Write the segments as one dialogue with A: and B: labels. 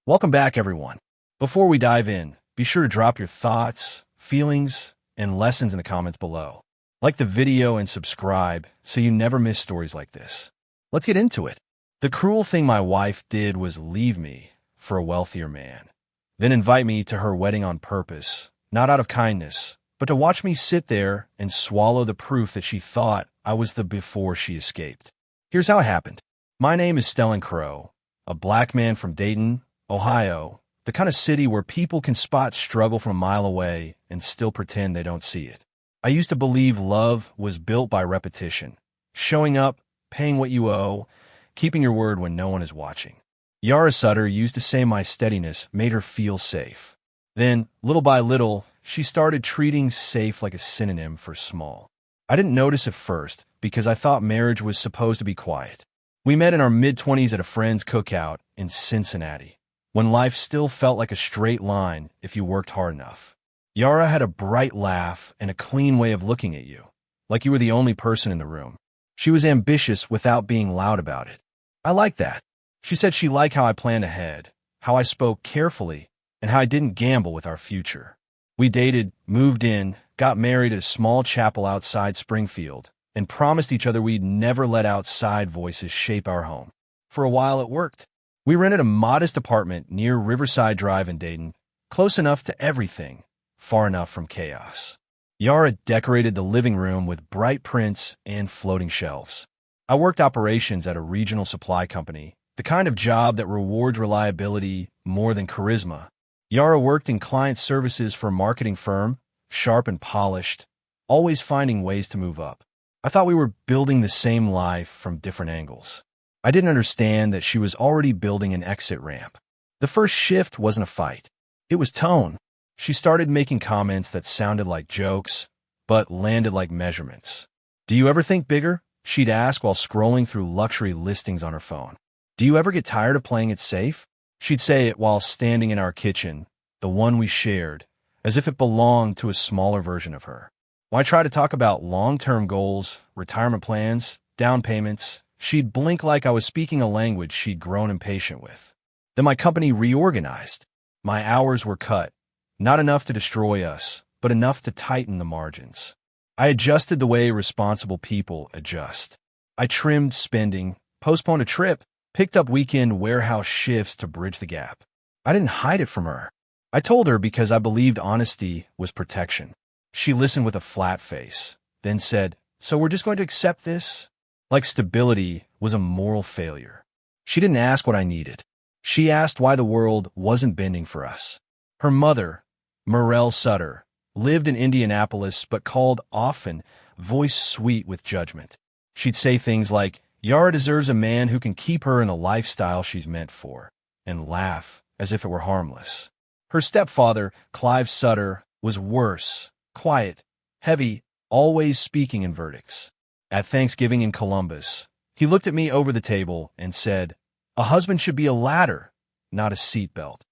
A: Welcome back, everyone. Before we dive in, be sure to drop your thoughts, feelings, and lessons in the comments below. Like the video and subscribe so you never miss stories like this. Let's get into it. The cruel thing my wife did was leave me for a wealthier man, then invite me to her wedding on purpose, not out of kindness, but to watch me sit there and swallow the proof that she thought I was the before she escaped. Here's how it happened. My name is Stellan Crow, a black man from Dayton, Ohio, the kind of city where people can spot struggle from a mile away and still pretend they don't see it. I used to believe love was built by repetition, showing up, paying what you owe, keeping your word when no one is watching. Yara Sutter used to say my steadiness made her feel safe. Then, little by little, she started treating safe like a synonym for small. I didn't notice at first because I thought marriage was supposed to be quiet. We met in our mid-20s at a friend's cookout in Cincinnati, when life still felt like a straight line if you worked hard enough. Yara had a bright laugh and a clean way of looking at you, like you were the only person in the room. She was ambitious without being loud about it. I liked that. She said she liked how I planned ahead, how I spoke carefully, and how I didn't gamble with our future. We dated, moved in, got married at a small chapel outside Springfield, and promised each other we'd never let outside voices shape our home. For a while it worked. We rented a modest apartment near Riverside Drive in Dayton, close enough to everything, far enough from chaos. Yara decorated the living room with bright prints and floating shelves. I worked operations at a regional supply company, the kind of job that rewards reliability more than charisma. Yara worked in client services for a marketing firm, sharp and polished, always finding ways to move up. I thought we were building the same life from different angles. I didn't understand that she was already building an exit ramp. The first shift wasn't a fight. It was tone. She started making comments that sounded like jokes, but landed like measurements. "Do you ever think bigger?" she'd ask while scrolling through luxury listings on her phone. "Do you ever get tired of playing it safe?" She'd say it while standing in our kitchen, the one we shared, as if it belonged to a smaller version of her. When I tried to talk about long-term goals, retirement plans, down payments, she'd blink like I was speaking a language she'd grown impatient with. Then my company reorganized. My hours were cut, not enough to destroy us, but enough to tighten the margins. I adjusted the way responsible people adjust. I trimmed spending, postponed a trip, picked up weekend warehouse shifts to bridge the gap. I didn't hide it from her. I told her because I believed honesty was protection. She listened with a flat face, then said, "So we're just going to accept this?" Like stability was a moral failure. She didn't ask what I needed. She asked why the world wasn't bending for us. Her mother, Morel Sutter, lived in Indianapolis but called often, voice sweet with judgment. She'd say things like, "Yara deserves a man who can keep her in the lifestyle she's meant for," and laugh as if it were harmless. Her stepfather, Clive Sutter, was worse, quiet, heavy, always speaking in verdicts. At Thanksgiving in Columbus, he looked at me over the table and said, "A husband should be a ladder, not a seatbelt."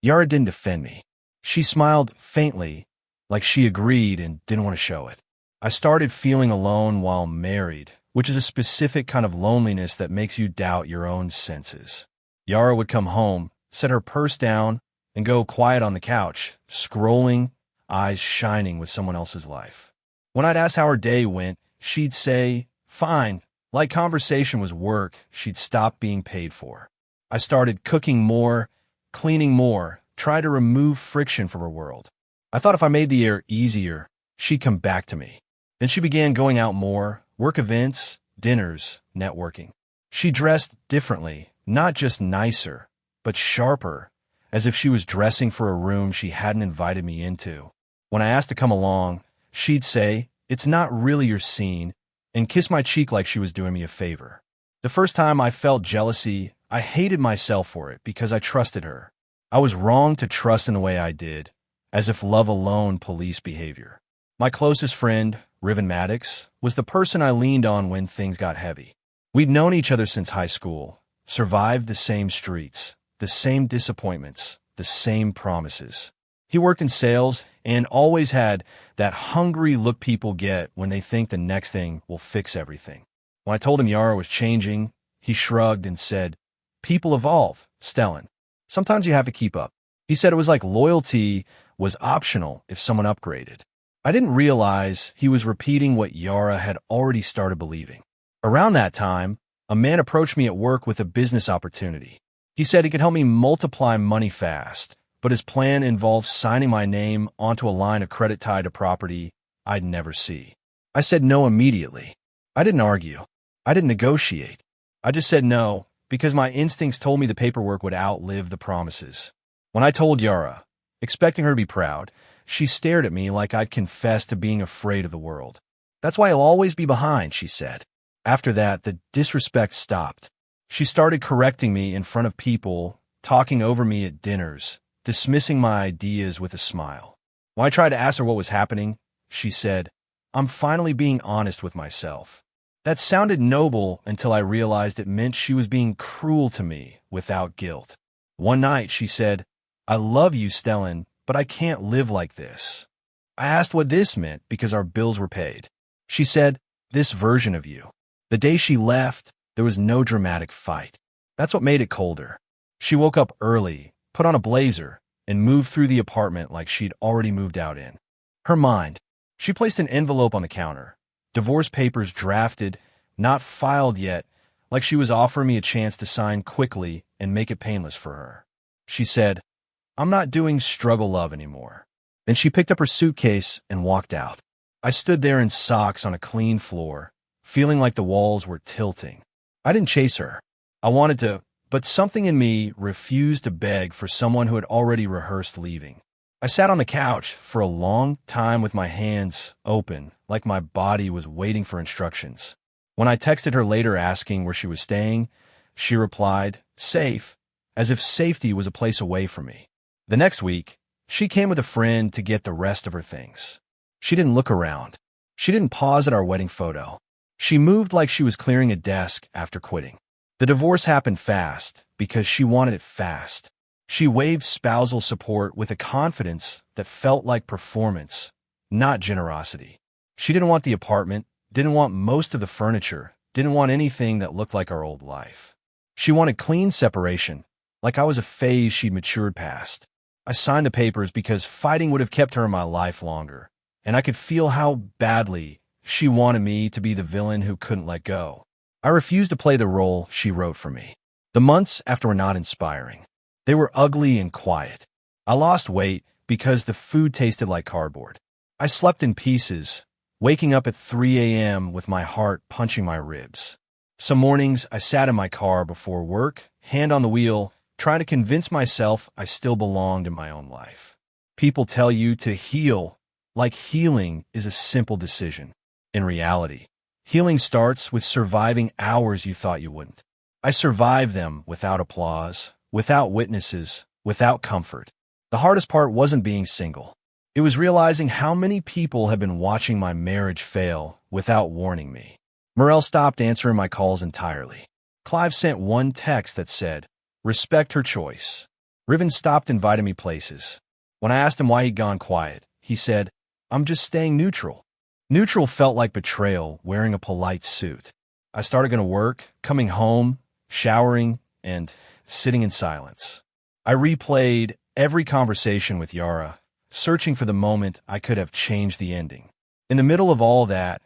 A: Yara didn't defend me. She smiled faintly, like she agreed and didn't want to show it. I started feeling alone while married, which is a specific kind of loneliness that makes you doubt your own senses. Yara would come home, set her purse down, and go quiet on the couch, scrolling, eyes shining with someone else's life. When I'd ask how her day went, she'd say, "Fine," like conversation was work she'd stopped being paid for. I started cooking more, cleaning more, tried to remove friction from her world. I thought if I made the air easier, she'd come back to me. Then she began going out more, work events, dinners, networking. She dressed differently, not just nicer, but sharper, as if she was dressing for a room she hadn't invited me into. When I asked to come along, she'd say, "It's not really your scene," and kiss my cheek like she was doing me a favor. The first time I felt jealousy, I hated myself for it because I trusted her. I was wrong to trust in the way I did, as if love alone policed behavior. My closest friend, Riven Maddox, was the person I leaned on when things got heavy. We'd known each other since high school, survived the same streets, the same disappointments, the same promises. He worked in sales and always had that hungry look people get when they think the next thing will fix everything. When I told him Yara was changing, he shrugged and said, "People evolve, Stellan." Sometimes you have to keep up. He said it was like loyalty was optional if someone upgraded. I didn't realize he was repeating what Yara had already started believing. Around that time, a man approached me at work with a business opportunity. He said he could help me multiply money fast, but his plan involved signing my name onto a line of credit tied to property I'd never see. I said no immediately. I didn't argue. I didn't negotiate. I just said no because my instincts told me the paperwork would outlive the promises. When I told Yara, expecting her to be proud, she stared at me like I'd confessed to being afraid of the world. That's why I'll always be behind, she said. After that, the disrespect stopped. She started correcting me in front of people, talking over me at dinners, dismissing my ideas with a smile. When I tried to ask her what was happening, she said, "I'm finally being honest with myself." That sounded noble until I realized it meant she was being cruel to me without guilt. One night, she said, "I love you, Stellan, but I can't live like this." I asked what this meant because our bills were paid. She said, "This version of you." The day she left, there was no dramatic fight. That's what made it colder. She woke up early, put on a blazer, and moved through the apartment like she'd already moved out in. Her mind. She placed an envelope on the counter. Divorce papers drafted, not filed yet, like she was offering me a chance to sign quickly and make it painless for her. She said, "I'm not doing struggle love anymore." Then she picked up her suitcase and walked out. I stood there in socks on a clean floor, feeling like the walls were tilting. I didn't chase her. I wanted to, but something in me refused to beg for someone who had already rehearsed leaving. I sat on the couch for a long time with my hands open, like my body was waiting for instructions. When I texted her later asking where she was staying, she replied, "Safe," as if safety was a place away from me. The next week, she came with a friend to get the rest of her things. She didn't look around. She didn't pause at our wedding photo. She moved like she was clearing a desk after quitting. The divorce happened fast because she wanted it fast. She waived spousal support with a confidence that felt like performance, not generosity. She didn't want the apartment, didn't want most of the furniture, didn't want anything that looked like our old life. She wanted clean separation, like I was a phase she'd matured past. I signed the papers because fighting would have kept her in my life longer, and I could feel how badly she wanted me to be the villain who couldn't let go. I refused to play the role she wrote for me. The months after were not inspiring. They were ugly and quiet. I lost weight because the food tasted like cardboard. I slept in pieces, waking up at 3 a.m. with my heart punching my ribs. Some mornings, I sat in my car before work, hand on the wheel, trying to convince myself I still belonged in my own life. People tell you to heal, like healing is a simple decision. In reality, healing starts with surviving hours you thought you wouldn't. I survived them without applause, without witnesses, without comfort. The hardest part wasn't being single. It was realizing how many people have been watching my marriage fail without warning me. Morel stopped answering my calls entirely. Clive sent one text that said, "Respect her choice." Riven stopped inviting me places. When I asked him why he'd gone quiet, he said, "I'm just staying neutral." Neutral felt like betrayal wearing a polite suit. I started going to work, coming home, showering, and sitting in silence. I replayed every conversation with Yara, searching for the moment I could have changed the ending. In the middle of all that,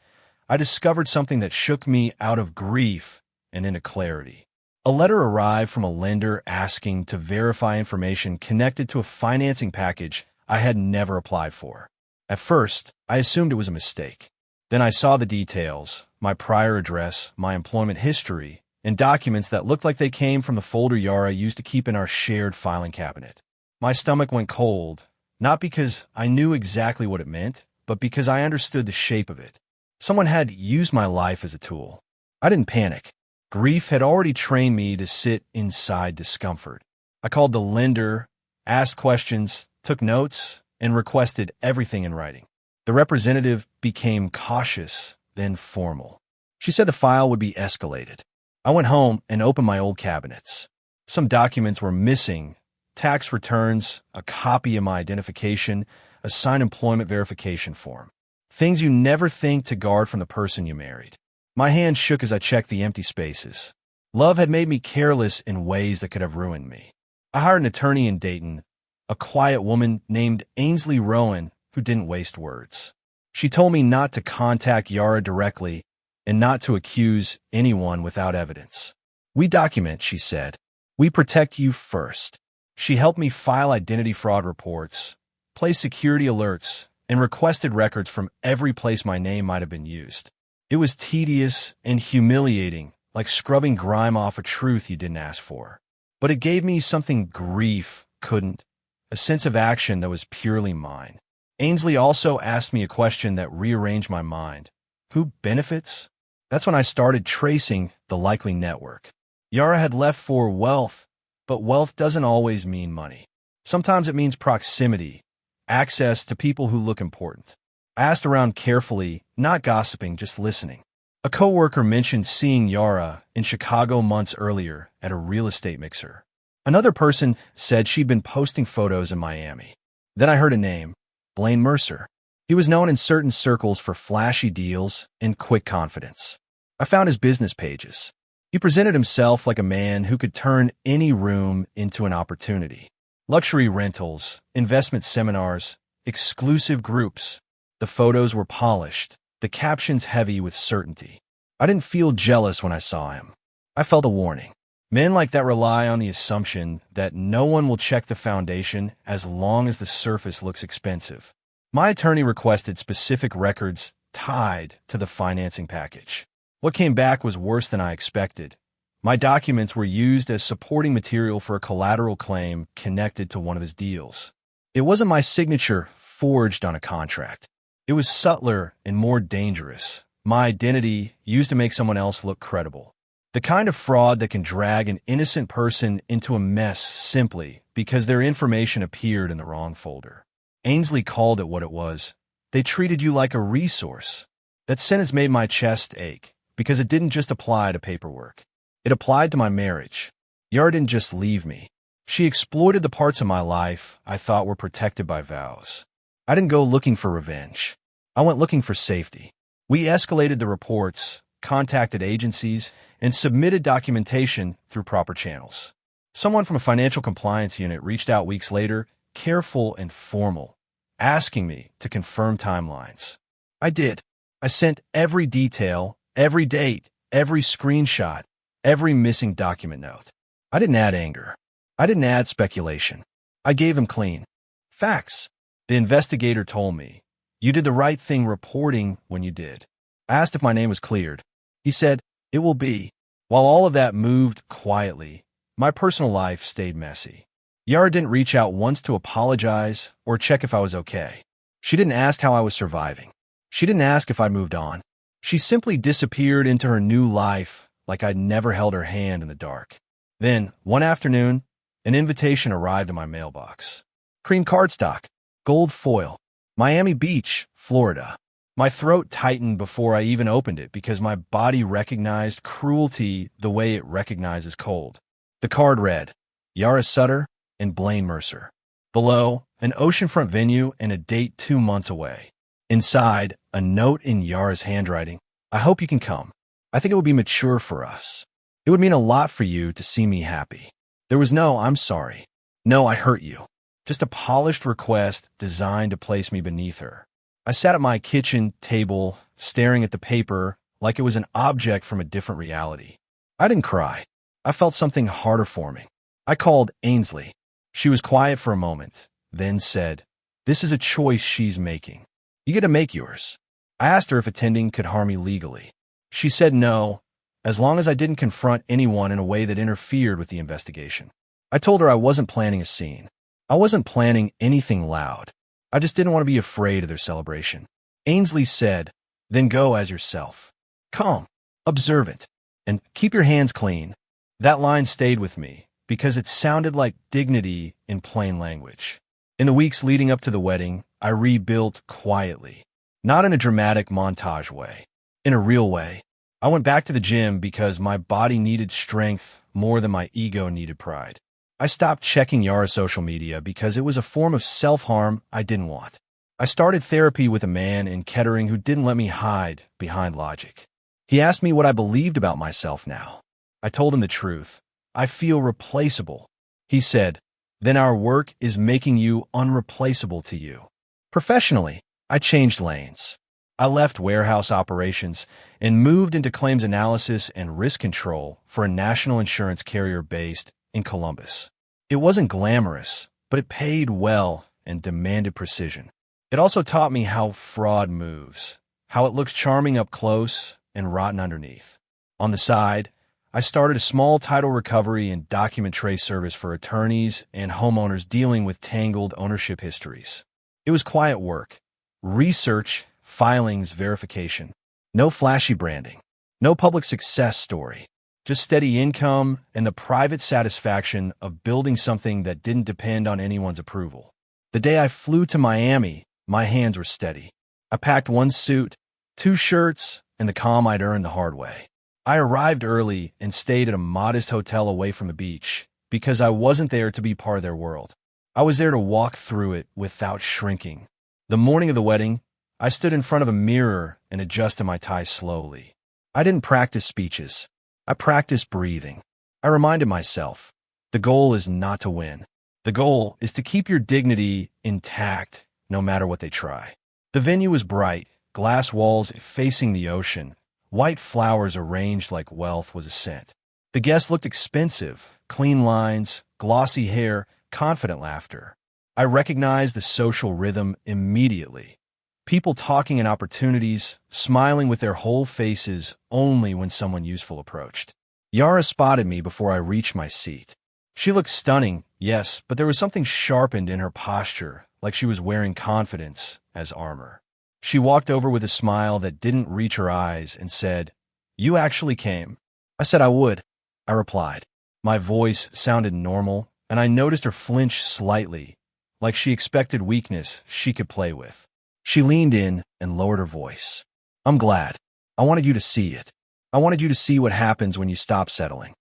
A: I discovered something that shook me out of grief and into clarity. A letter arrived from a lender asking to verify information connected to a financing package I had never applied for. At first, I assumed it was a mistake. Then I saw the details, my prior address, my employment history, and documents that looked like they came from the folder Yara used to keep in our shared filing cabinet. My stomach went cold, not because I knew exactly what it meant, but because I understood the shape of it. Someone had used my life as a tool. I didn't panic. Grief had already trained me to sit inside discomfort. I called the lender, asked questions, took notes, and requested everything in writing. The representative became cautious, then formal. She said the file would be escalated. I went home and opened my old cabinets. Some documents were missing: tax returns, a copy of my identification, a signed employment verification form. Things you never think to guard from the person you married. My hand shook as I checked the empty spaces. Love had made me careless in ways that could have ruined me. I hired an attorney in Dayton, a quiet woman named Ainsley Rowan who didn't waste words. She told me not to contact Yara directly and not to accuse anyone without evidence. We document, she said. We protect you first. She helped me file identity fraud reports, play security alerts, and requested records from every place my name might have been used. It was tedious and humiliating, like scrubbing grime off a truth you didn't ask for. But it gave me something grief couldn't, a sense of action that was purely mine. Ainsley also asked me a question that rearranged my mind. Who benefits? That's when I started tracing the likely network. Yara had left for wealth, but wealth doesn't always mean money. Sometimes it means proximity, access to people who look important. I asked around carefully, not gossiping, just listening. A coworker mentioned seeing Yara in Chicago months earlier at a real estate mixer. Another person said she'd been posting photos in Miami. Then I heard a name, Blaine Mercer. He was known in certain circles for flashy deals and quick confidence. I found his business pages. He presented himself like a man who could turn any room into an opportunity. Luxury rentals, investment seminars, exclusive groups. The photos were polished, the captions heavy with certainty. I didn't feel jealous when I saw him. I felt a warning. Men like that rely on the assumption that no one will check the foundation as long as the surface looks expensive. My attorney requested specific records tied to the financing package. What came back was worse than I expected. My documents were used as supporting material for a collateral claim connected to one of his deals. It wasn't my signature forged on a contract. It was subtler and more dangerous. My identity used to make someone else look credible. The kind of fraud that can drag an innocent person into a mess simply because their information appeared in the wrong folder. Ainsley called it what it was. They treated you like a resource. That sentence made my chest ache because it didn't just apply to paperwork. It applied to my marriage. Yara didn't just leave me. She exploited the parts of my life I thought were protected by vows. I didn't go looking for revenge. I went looking for safety. We escalated the reports, contacted agencies, and submitted documentation through proper channels. Someone from a financial compliance unit reached out weeks later, careful and formal, asking me to confirm timelines. I did. I sent every detail, every date, every screenshot, every missing document note. I didn't add anger. I didn't add speculation. I gave him clean facts. The investigator told me, "You did the right thing reporting when you did." I asked if my name was cleared. He said, "It will be." While all of that moved quietly, my personal life stayed messy. Yara didn't reach out once to apologize or check if I was okay. She didn't ask how I was surviving. She didn't ask if I'd moved on. She simply disappeared into her new life like I'd never held her hand in the dark. Then, one afternoon, an invitation arrived in my mailbox. Cream cardstock, gold foil, Miami Beach, Florida. My throat tightened before I even opened it because my body recognized cruelty the way it recognizes cold. The card read, Yara Sutter and Blaine Mercer. Below, an oceanfront venue and a date 2 months away. Inside, a note in Yara's handwriting. I hope you can come. I think it would be mature for us. It would mean a lot for you to see me happy. There was no, I'm sorry. No, I hurt you. Just a polished request designed to place me beneath her. I sat at my kitchen table, staring at the paper like it was an object from a different reality. I didn't cry. I felt something harder forming. I called Ainsley. She was quiet for a moment, then said, "This is a choice she's making. You get to make yours." I asked her if attending could harm me legally. She said no, as long as I didn't confront anyone in a way that interfered with the investigation. I told her I wasn't planning a scene. I wasn't planning anything loud. I just didn't want to be afraid of their celebration. Ainsley said, "Then go as yourself. Calm, observant, and keep your hands clean." That line stayed with me because it sounded like dignity in plain language. In the weeks leading up to the wedding, I rebuilt quietly, not in a dramatic montage way, in a real way. I went back to the gym because my body needed strength more than my ego needed pride. I stopped checking Yara's social media because it was a form of self-harm I didn't want. I started therapy with a man in Kettering who didn't let me hide behind logic. He asked me what I believed about myself now. I told him the truth. I feel replaceable. He said, then our work is making you unreplaceable to you. Professionally, I changed lanes. I left warehouse operations and moved into claims analysis and risk control for a national insurance carrier based in Columbus. It wasn't glamorous, but it paid well and demanded precision. It also taught me how fraud moves, how it looks charming up close and rotten underneath. On the side, I started a small title recovery and document trace service for attorneys and homeowners dealing with tangled ownership histories. It was quiet work, research, filings, verification. No flashy branding, no public success story, just steady income and the private satisfaction of building something that didn't depend on anyone's approval. The day I flew to Miami, my hands were steady. I packed one suit, 2 shirts, and the calm I'd earned the hard way. I arrived early and stayed at a modest hotel away from the beach because I wasn't there to be part of their world. I was there to walk through it without shrinking. The morning of the wedding, I stood in front of a mirror and adjusted my tie slowly. I didn't practice speeches. I practiced breathing. I reminded myself, the goal is not to win. The goal is to keep your dignity intact no matter what they try. The venue was bright, glass walls facing the ocean, white flowers arranged like wealth was a scent. The guests looked expensive, clean lines, glossy hair, confident laughter. I recognized the social rhythm immediately. People talking in opportunities, smiling with their whole faces only when someone useful approached. Yara spotted me before I reached my seat. She looked stunning, yes, but there was something sharpened in her posture, like she was wearing confidence as armor. She walked over with a smile that didn't reach her eyes and said, "You actually came." I said I would. I replied. My voice sounded normal, and I noticed her flinch slightly, like she expected weakness she could play with. She leaned in and lowered her voice. "I'm glad. I wanted you to see it. I wanted you to see what happens when you stop settling."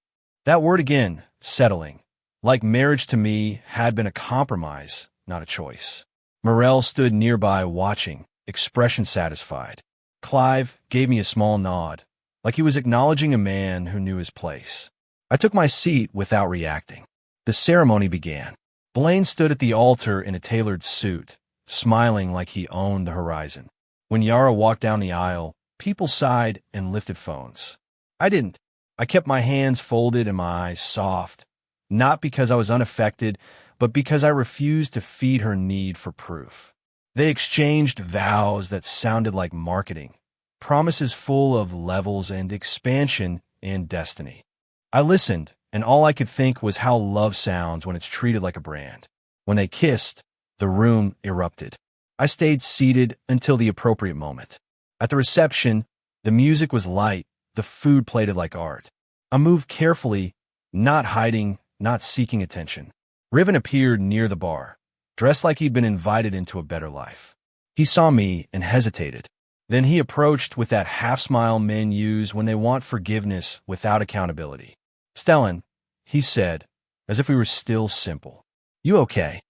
A: That word again, settling, like marriage to me, had been a compromise, not a choice. Morel stood nearby watching, expression satisfied. Clive gave me a small nod, like he was acknowledging a man who knew his place. I took my seat without reacting. The ceremony began. Blaine stood at the altar in a tailored suit, smiling like he owned the horizon. When Yara walked down the aisle, people sighed and lifted phones. I didn't. I kept my hands folded and my eyes soft, not because I was unaffected, but because I refused to feed her need for proof. They exchanged vows that sounded like marketing, promises full of levels and expansion and destiny. I listened, and all I could think was how love sounds when it's treated like a brand. When they kissed, the room erupted. I stayed seated until the appropriate moment. At the reception, the music was light, the food plated like art. I moved carefully, not hiding, not seeking attention. Riven appeared near the bar, dressed like he'd been invited into a better life. He saw me and hesitated. Then he approached with that half-smile men use when they want forgiveness without accountability. "Stellan," he said, as if we were still simple. "You okay?"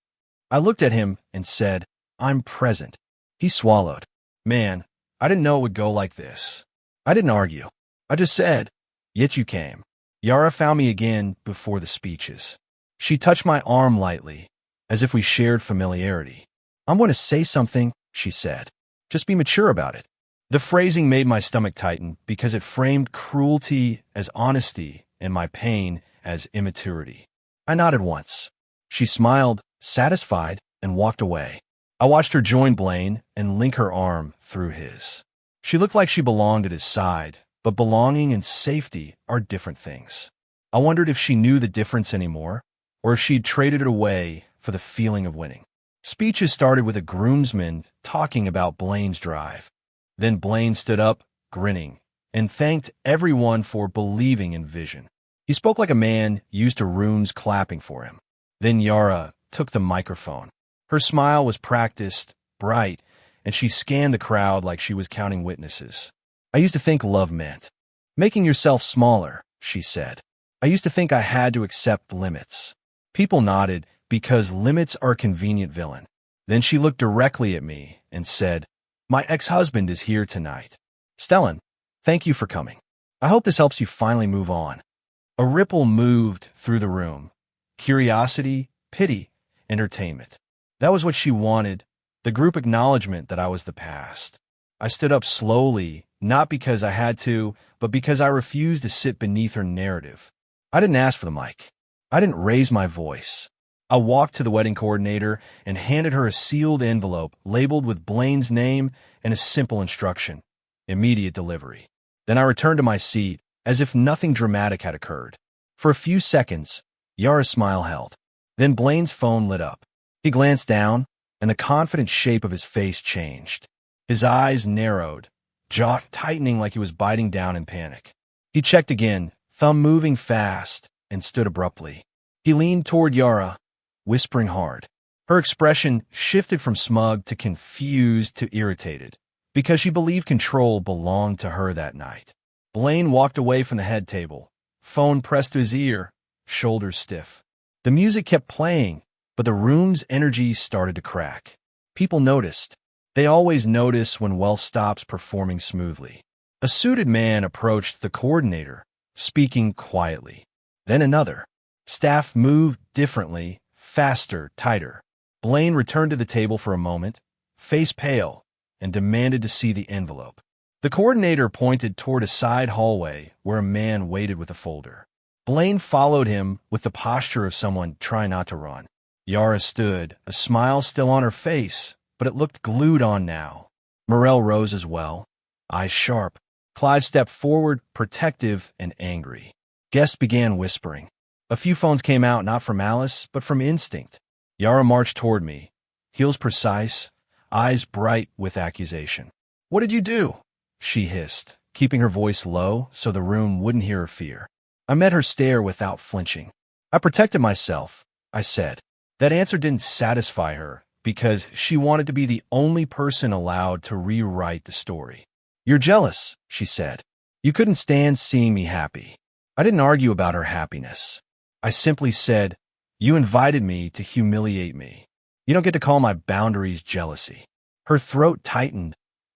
A: I looked at him and said, "I'm present." He swallowed. "Man, I didn't know it would go like this." I didn't argue. I just said, "Yet you came." Yara found me again before the speeches. She touched my arm lightly, as if we shared familiarity. "I'm going to say something," she said. "Just be mature about it." The phrasing made my stomach tighten because it framed cruelty as honesty and my pain as immaturity. I nodded once. She smiled, satisfied, and walked away. I watched her join Blaine and link her arm through his. She looked like she belonged at his side, but belonging and safety are different things. I wondered if she knew the difference anymore, or if she'd traded it away for the feeling of winning. Speeches started with a groomsman talking about Blaine's drive. Then Blaine stood up, grinning, and thanked everyone for believing in vision. He spoke like a man used to rooms clapping for him. Then Yara took the microphone. Her smile was practiced, bright, and she scanned the crowd like she was counting witnesses. "I used to think love meant making yourself smaller," she said. "I used to think I had to accept limits." People nodded because limits are a convenient villain. Then she looked directly at me and said, "My ex-husband is here tonight. Stellan, thank you for coming. I hope this helps you finally move on." A ripple moved through the room. curiosity, pity, entertainment. That was what she wanted, the group acknowledgement that I was the past. I stood up slowly, not because I had to, but because I refused to sit beneath her narrative. I didn't ask for the mic. I didn't raise my voice. I walked to the wedding coordinator and handed her a sealed envelope labeled with Blaine's name and a simple instruction: immediate delivery. Then I returned to my seat, as if nothing dramatic had occurred. For a few seconds, Yara's smile held. Then Blaine's phone lit up. He glanced down, and the confident shape of his face changed. His eyes narrowed, jaw tightening like he was biting down in panic. He checked again, thumb moving fast, and stood abruptly. He leaned toward Yara, whispering hard. Her expression shifted from smug to confused to irritated, because she believed control belonged to her that night. Blaine walked away from the head table, phone pressed to his ear, shoulders stiff. The music kept playing, but the room's energy started to crack. People noticed. They always notice when wealth stops performing smoothly. A suited man approached the coordinator, speaking quietly. Then another. Staff moved differently, faster, tighter. Blaine returned to the table for a moment, face pale, and demanded to see the envelope. The coordinator pointed toward a side hallway where a man waited with a folder. Blaine followed him with the posture of someone trying not to run. Yara stood, a smile still on her face, but it looked glued on now. Morel rose as well, eyes sharp. Clive stepped forward, protective and angry. Guests began whispering. A few phones came out not from malice, but from instinct. Yara marched toward me, heels precise, eyes bright with accusation. "What did you do?" she hissed, keeping her voice low so the room wouldn't hear her fear. I met her stare without flinching. "I protected myself," I said. That answer didn't satisfy her, because she wanted to be the only person allowed to rewrite the story. "You're jealous," she said. "You couldn't stand seeing me happy." I didn't argue about her happiness. I simply said, "You invited me to humiliate me. You don't get to call my boundaries jealousy." Her throat tightened,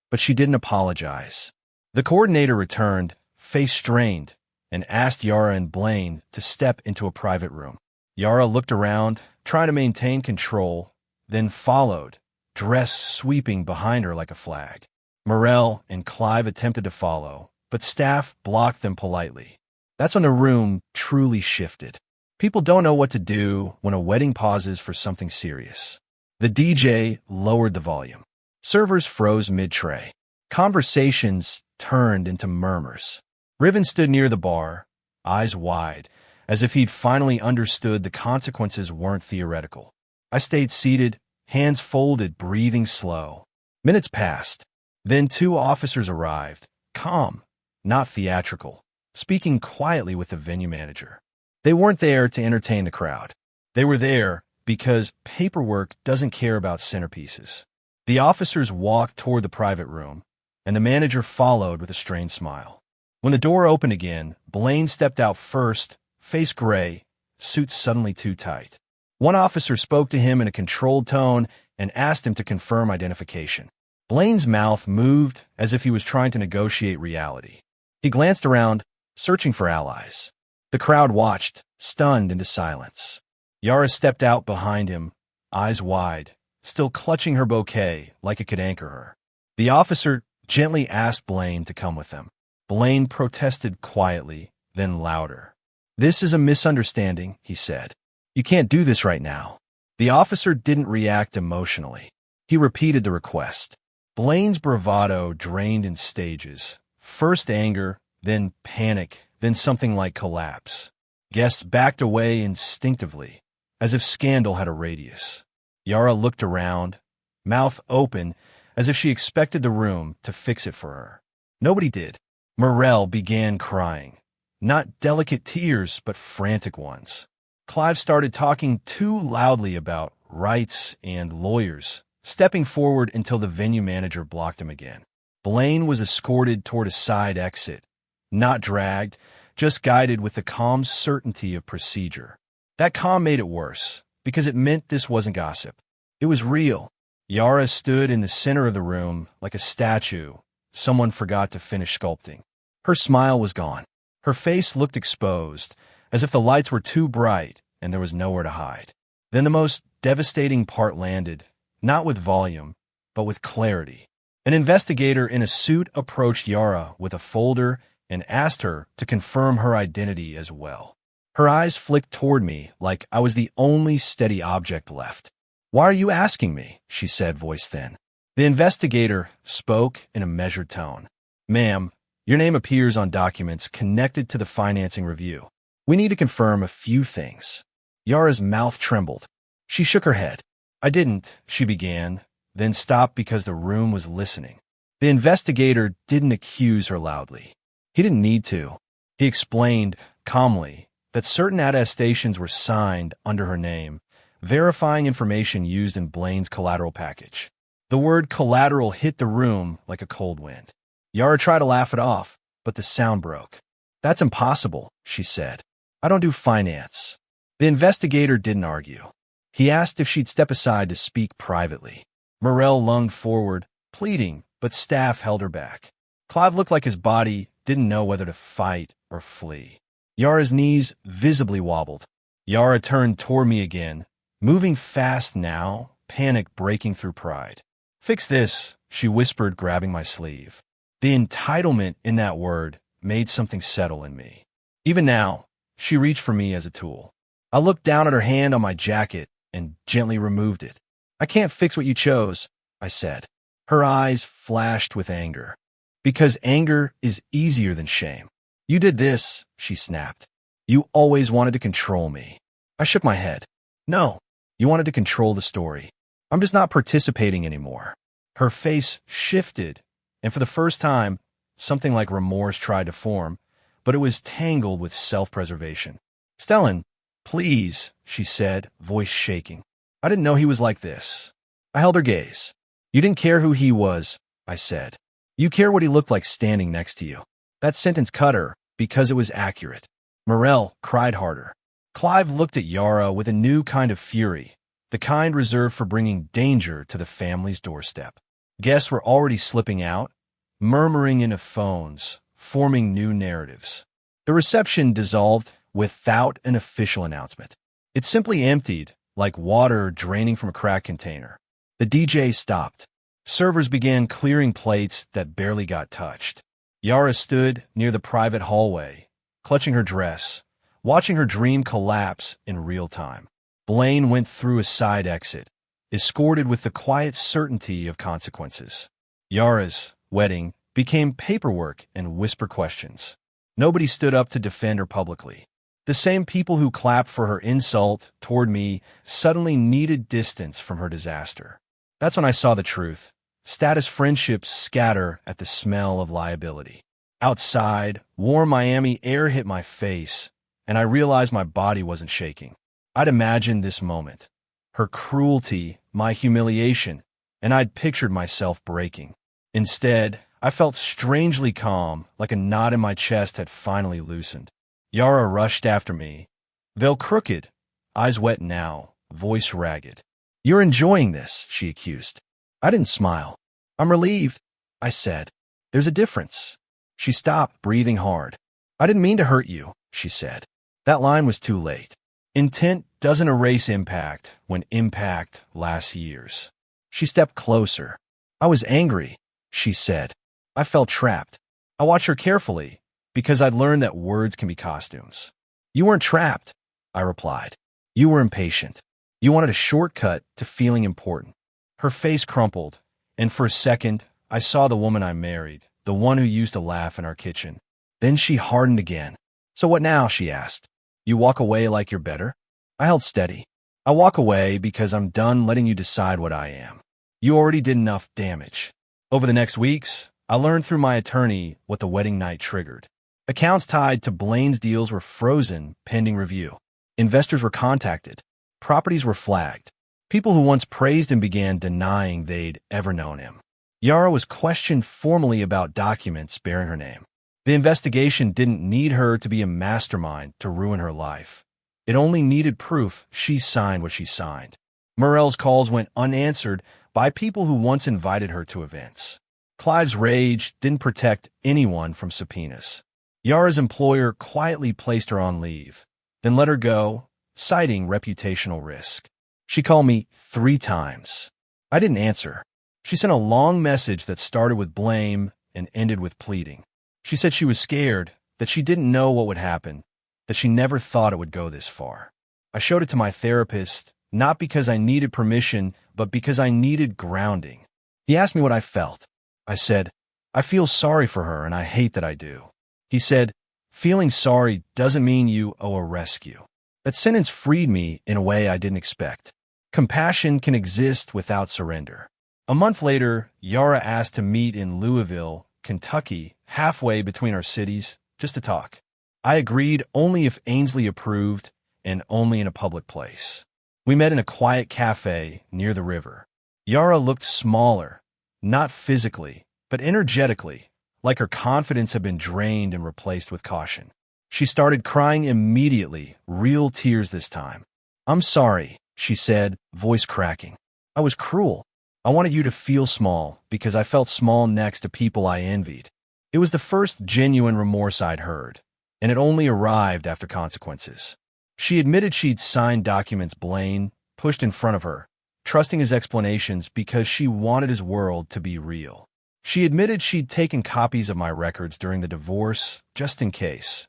A: but she didn't apologize. The coordinator returned, face strained, and asked Yara and Blaine to step into a private room. Yara looked around, trying to maintain control, then followed, dress sweeping behind her like a flag. Morel and Clive attempted to follow, but staff blocked them politely. That's when the room truly shifted. People don't know what to do when a wedding pauses for something serious. The DJ lowered the volume. Servers froze mid-tray. Conversations turned into murmurs. Riven stood near the bar, eyes wide, as if he'd finally understood the consequences weren't theoretical. I stayed seated, hands folded, breathing slow. Minutes passed. Then 2 officers arrived, calm, not theatrical, speaking quietly with the venue manager. They weren't there to entertain the crowd. They were there because paperwork doesn't care about centerpieces. The officers walked toward the private room, and the manager followed with a strained smile. When the door opened again, Blaine stepped out first, face gray, suit suddenly too tight. One officer spoke to him in a controlled tone and asked him to confirm identification. Blaine's mouth moved as if he was trying to negotiate reality. He glanced around, searching for allies. The crowd watched, stunned into silence. Yara stepped out behind him, eyes wide, still clutching her bouquet like it could anchor her. The officer gently asked Blaine to come with them. Blaine protested quietly, then louder. "This is a misunderstanding," he said. "You can't do this right now." The officer didn't react emotionally. He repeated the request. Blaine's bravado drained in stages. First anger, then panic, then something like collapse. Guests backed away instinctively, as if scandal had a radius. Yara looked around, mouth open, as if she expected the room to fix it for her. Nobody did. Morel began crying. Not delicate tears, but frantic ones. Clive started talking too loudly about rights and lawyers, stepping forward until the venue manager blocked him again. Blaine was escorted toward a side exit, not dragged, just guided with the calm certainty of procedure. That calm made it worse, because it meant this wasn't gossip. It was real. Yara stood in the center of the room like a statue someone forgot to finish sculpting. Her smile was gone. Her face looked exposed, as if the lights were too bright and there was nowhere to hide. Then the most devastating part landed, not with volume, but with clarity. An investigator in a suit approached Yara with a folder and asked her to confirm her identity as well. Her eyes flicked toward me like I was the only steady object left. "Why are you asking me?" she said, voice thin. The investigator spoke in a measured tone. "Ma'am, your name appears on documents connected to the financing review. We need to confirm a few things." Yara's mouth trembled. She shook her head. "I didn't," she began, then stopped because the room was listening. The investigator didn't accuse her loudly. He didn't need to. He explained calmly that certain attestations were signed under her name, verifying information used in Blaine's collateral package. The word collateral hit the room like a cold wind. Yara tried to laugh it off, but the sound broke. "That's impossible," she said. "I don't do finance." The investigator didn't argue. He asked if she'd step aside to speak privately. Morell lunged forward, pleading, but staff held her back. Clive looked like his body didn't know whether to fight or flee. Yara's knees visibly wobbled. Yara turned toward me again, moving fast now, panic breaking through pride. "Fix this," she whispered, grabbing my sleeve. The entitlement in that word made something settle in me. Even now, she reached for me as a tool. I looked down at her hand on my jacket and gently removed it. "I can't fix what you chose," I said. Her eyes flashed with anger. "Because anger is easier than shame. You did this," she snapped. "You always wanted to control me." I shook my head. "No, you wanted to control the story. I'm just not participating anymore." Her face shifted, and for the first time, something like remorse tried to form, but it was tangled with self-preservation. "Stellan, please," she said, voice shaking. "I didn't know he was like this." I held her gaze. "You didn't care who he was," I said. "You care what he looked like standing next to you." That sentence cut her because it was accurate. Morell cried harder. Clive looked at Yara with a new kind of fury, the kind reserved for bringing danger to the family's doorstep. Guests were already slipping out, murmuring into phones, forming new narratives. The reception dissolved without an official announcement. It simply emptied, like water draining from a cracked container. The DJ stopped. Servers began clearing plates that barely got touched. Yara stood near the private hallway, clutching her dress, watching her dream collapse in real time. Blaine went through a side exit, escorted with the quiet certainty of consequences. Yara's wedding became paperwork and whisper questions. Nobody stood up to defend her publicly. The same people who clapped for her insult toward me suddenly needed distance from her disaster. That's when I saw the truth. Status friendships scatter at the smell of liability. Outside, warm Miami air hit my face, and I realized my body wasn't shaking. I'd imagined this moment, her cruelty, my humiliation, and I'd pictured myself breaking. Instead, I felt strangely calm, like a knot in my chest had finally loosened. Yara rushed after me, veil crooked, eyes wet now, voice ragged. "You're enjoying this," she accused. I didn't smile. "I'm relieved," I said. "There's a difference." She stopped, breathing hard. "I didn't mean to hurt you," she said. That line was too late. Intent doesn't erase impact when impact lasts years. She stepped closer. "I was angry," she said. "I felt trapped." I watched her carefully, because I'd learned that words can be costumes. "You weren't trapped," I replied. "You were impatient. You wanted a shortcut to feeling important." Her face crumpled, and for a second, I saw the woman I married, the one who used to laugh in our kitchen. Then she hardened again. "So what now?" she asked. "You walk away like you're better?" I held steady. "I walk away because I'm done letting you decide what I am. You already did enough damage." Over the next weeks, I learned through my attorney what the wedding night triggered. Accounts tied to Blaine's deals were frozen pending review. Investors were contacted. Properties were flagged. People who once praised him began denying they'd ever known him. Yara was questioned formally about documents bearing her name. The investigation didn't need her to be a mastermind to ruin her life. It only needed proof she signed what she signed. Morell's calls went unanswered by people who once invited her to events. Clive's rage didn't protect anyone from subpoenas. Yara's employer quietly placed her on leave, then let her go, citing reputational risk. She called me 3 times. I didn't answer. She sent a long message that started with blame and ended with pleading. She said she was scared, that she didn't know what would happen, that she never thought it would go this far. I showed it to my therapist, not because I needed permission, but because I needed grounding. He asked me what I felt. I said, I feel sorry for her and I hate that I do. He said, feeling sorry doesn't mean you owe a rescue. That sentence freed me in a way I didn't expect. Compassion can exist without surrender. A month later, Yara asked to meet in Louisville, Kentucky, halfway between our cities, just to talk. I agreed only if Ainsley approved and only in a public place. We met in a quiet cafe near the river. Yara looked smaller, not physically, but energetically, like her confidence had been drained and replaced with caution. She started crying immediately, real tears this time. I'm sorry, she said, voice cracking. I was cruel. I wanted you to feel small because I felt small next to people I envied. It was the first genuine remorse I'd heard, and it only arrived after consequences. She admitted she'd signed documents Blaine pushed in front of her, trusting his explanations because she wanted his world to be real. She admitted she'd taken copies of my records during the divorce, just in case,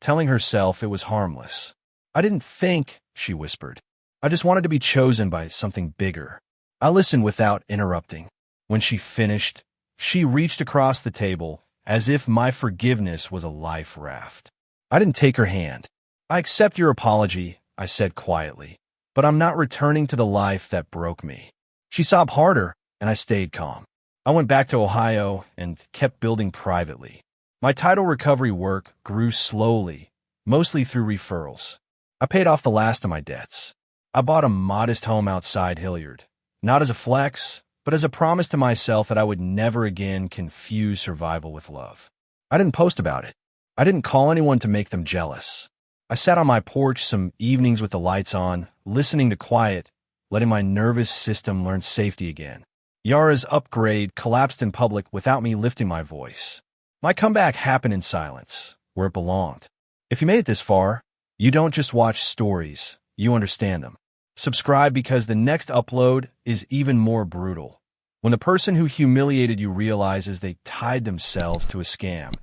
A: telling herself it was harmless. I didn't think, she whispered. I just wanted to be chosen by something bigger. I listened without interrupting. When she finished, she reached across the table as if my forgiveness was a life raft. I didn't take her hand. I accept your apology, I said quietly, but I'm not returning to the life that broke me. She sobbed harder, and I stayed calm. I went back to Ohio and kept building privately. My title recovery work grew slowly, mostly through referrals. I paid off the last of my debts. I bought a modest home outside Hilliard, not as a flex, but as a promise to myself that I would never again confuse survival with love. I didn't post about it. I didn't call anyone to make them jealous. I sat on my porch some evenings with the lights on, listening to quiet, letting my nervous system learn safety again. Yara's upgrade collapsed in public without me lifting my voice. My comeback happened in silence, where it belonged. If you made it this far, you don't just watch stories, you understand them. Subscribe because the next upload is even more brutal. When the person who humiliated you realizes they tied themselves to a scam,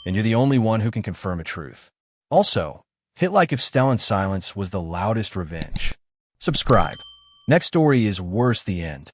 A: and you're the only one who can confirm a truth. Also, hit like if Stellan's silence was the loudest revenge. Subscribe. Next story is worse, the end.